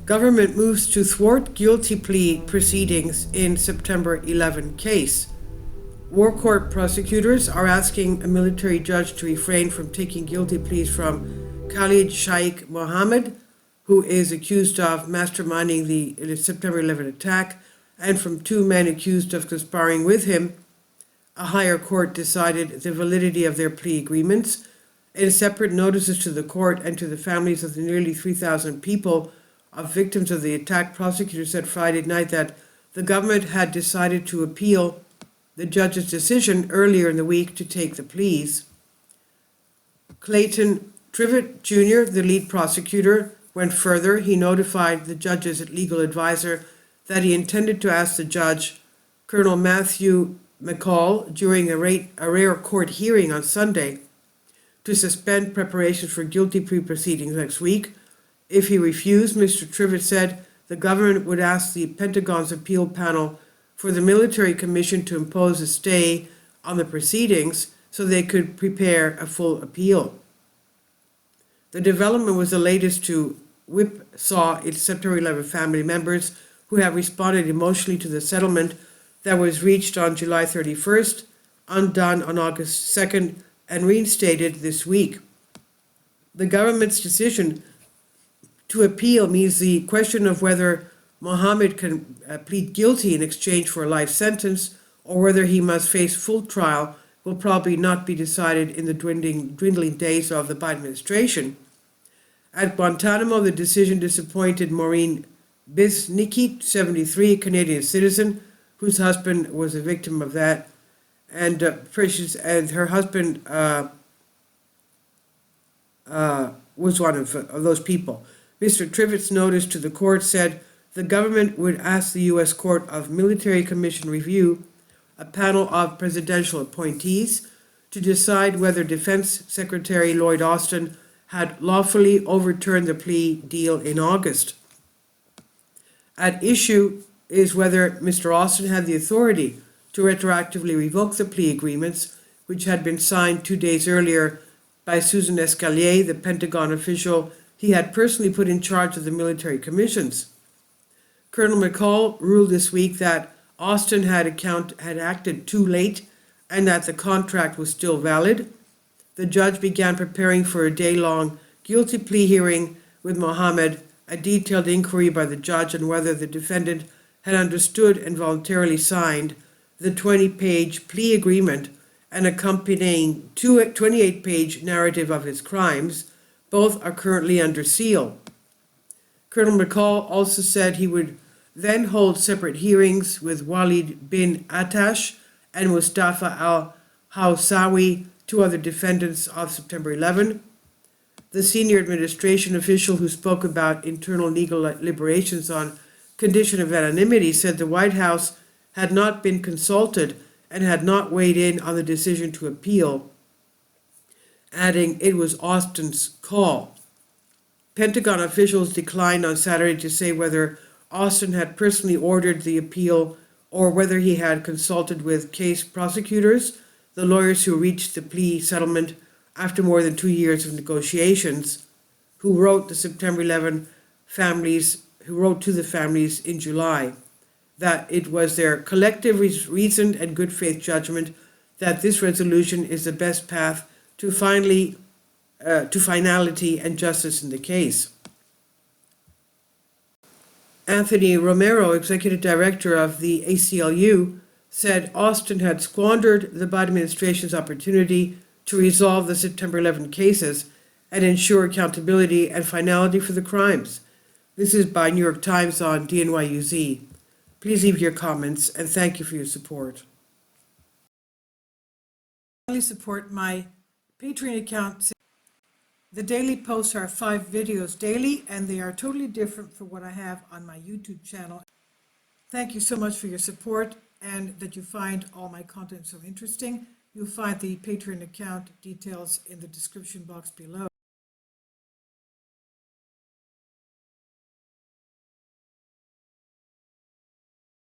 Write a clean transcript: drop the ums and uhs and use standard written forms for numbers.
Government moves to thwart guilty plea proceedings in September 11 case. War court prosecutors are asking a military judge to refrain from taking guilty pleas from Khalid Sheikh Mohammed, who is accused of masterminding the September 11 attack, and from two men accused of conspiring with him. A higher court decided the validity of their plea agreements. In separate notices to the court and to the families of the nearly 3,000 people of victims of the attack, prosecutors said Friday night that the government had decided to appeal the judge's decision earlier in the week to take the pleas. Clayton Thwart Jr., the lead prosecutor, went further. He notified the judge's legal advisor that he intended to ask the judge, Colonel Matthew McCall, during a rare court hearing on Sunday, to suspend preparations for guilty plea proceedings next week. If he refused, Mr. Thwart said the government would ask the Pentagon's appeal panel for the military commission to impose a stay on the proceedings so they could prepare a full appeal. The development was the latest to whipsaw its September 11 family members, who have responded emotionally to the settlement that was reached on July 31st, undone on August 2nd, and reinstated this week. The government's decision to appeal means the question of whether Mohammed can plead guilty in exchange for a life sentence or whether he must face full trial will probably not be decided in the dwindling days of the Biden administration. At Guantanamo, the decision disappointed Maureen Bisnicki, 73, a Canadian citizen whose husband was a victim of that, and her husband was one of those people. Mr. Thwart's notice to the court said the government would ask the U.S. Court of Military Commission Review, a panel of presidential appointees, to decide whether Defense Secretary Lloyd Austin had lawfully overturned the plea deal in August. At issue is whether Mr. Austin had the authority to retroactively revoke the plea agreements, which had been signed 2 days earlier by Susan Escalier, the Pentagon official he had personally put in charge of the military commissions. Colonel McCall ruled this week that Austin had acted too late and that the contract was still valid. The judge began preparing for a day-long guilty plea hearing with Mohammed, a detailed inquiry by the judge on whether the defendant had understood and voluntarily signed the 20-page plea agreement and accompanying 28-page narrative of his crimes. Both are currently under seal. Colonel McCall also said he would then hold separate hearings with Walid bin Attash and Mustafa al-Hawsawi, two other defendants of September 11. The senior administration official who spoke about internal legal deliberations on condition of anonymity said the White House had not been consulted and had not weighed in on the decision to appeal, adding it was Austin's call. Pentagon officials declined on Saturday to say whether Austin had personally ordered the appeal or whether he had consulted with case prosecutors, the lawyers who reached the plea settlement after more than 2 years of negotiations, who wrote to the families in July that it was their collective reasoned and good faith judgment that this resolution is the best path to finality and justice in the case. Anthony Romero, executive director of the ACLU, said Austin had squandered the Biden administration's opportunity to resolve the September 11 cases and ensure accountability and finality for the crimes. This is by New York Times on DNYUZ. Please leave your comments and thank you for your support. Please support my Patreon account. The daily posts are 5 videos daily, and they are totally different from what I have on my YouTube channel. Thank you so much for your support and that you find all my content so interesting. You'll find the Patreon account details in the description box below.